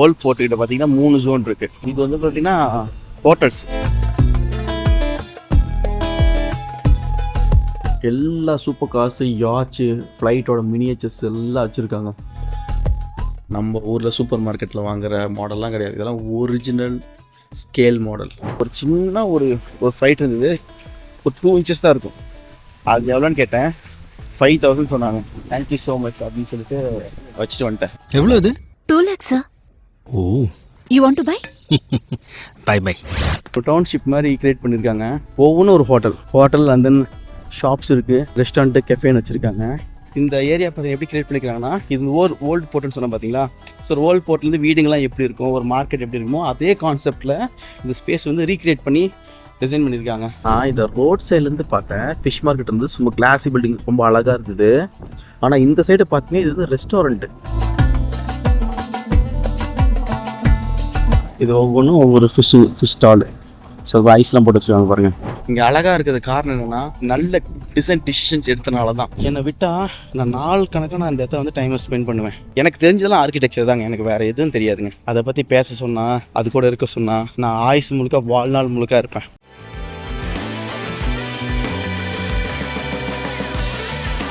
Volt fort கிட்ட பார்த்தீங்கன்னா 3 zone இருக்கு. இது வந்து பார்த்தீங்கன்னா ஹோட்டல்ஸ். எல்லா சூப்பர் கார்ஸு, யாட்சு, ஃப்ளைட்டோட மினியேச்சர்ஸ் எல்லாம் வச்சுருக்காங்க. நம்ம ஊரில் சூப்பர் மார்க்கெட்டில் வாங்குகிற மாடல்லாம் கிடையாது. இதெல்லாம் ஒரிஜினல் ஸ்கேல் மாடல். ஒரு சின்ன ஒரு ஃப்ளைட் இருந்தது, ஒரு 2 இன்ச்சஸ் தான் இருக்கும். அது எவ்வளோன்னு கேட்டேன், 5,000 சொன்னாங்க. தேங்க்யூ ஸோ மச் அப்படின்னு சொல்லிட்டு வச்சுட்டு வந்துட்டேன். எவ்வளோ இது? 2 lakhs, sir. ஓ, You want to buy? Bye bye. ஒரு டவுன்ஷிப் மாதிரி கிரியேட் பண்ணியிருக்காங்க. ஒவ்வொன்றும் ஒரு ஹோட்டல் அண்ட் தென் ஷாப்ஸ் இருக்குது, ரெஸ்டாரண்ட்டு, கெஃபேன்னு வச்சுருக்காங்க. இந்த ஏரியா பார்த்து எப்படி கிரியேட் பண்ணிக்கிறாங்கன்னா, இது ஓல்டு போர்ட்டுன்னு சொன்னால் பார்த்தீங்களா, ஸோ ஒரு ஓல்டு போர்ட்லேருந்து வீடுங்கள்லாம் எப்படி இருக்கும், ஒரு மார்க்கெட் எப்படி இருக்குமோ அதே கான்செப்டில் இந்த ஸ்பேஸ் வந்து ரீக்ரியேட் பண்ணி டிசைன் பண்ணியிருக்காங்க. நான் இந்த ரோட் சைட்லேருந்து பார்த்தேன், ஃபிஷ் மார்க்கெட் வந்து சும்மா கிளாஸி பில்டிங் ரொம்ப அழகாக இருந்தது. ஆனால் இந்த சைடு பார்த்தீங்கன்னா இது வந்து ரெஸ்டாரண்ட்டு. இது ஒவ்வொன்றும் ஒவ்வொரு ஃபிஷ் ஸ்டாலு. ஸோ ஐஸ்லாம் போட்டு வச்சுருக்காங்க பாருங்கள். இங்கே அழகாக இருக்கிறது காரணம் என்னென்னா, நல்ல டிசிஷன்ஸ் எடுத்தனால தான். என்னை விட்டால் நான் நாள் கணக்காக நான் இந்த இடத்த வந்து டைமை ஸ்பெண்ட் பண்ணுவேன். எனக்கு தெரிஞ்சதெல்லாம் ஆர்கிடெக்சர் தாங்க, எனக்கு வேறு எதுவும் தெரியாதுங்க. அதை பற்றி பேச சொன்னால், அது கூட இருக்க சொன்னால் நான் ஆயுசு முழுக்க வாழ்நாள் முழுக்க இருப்பேன்.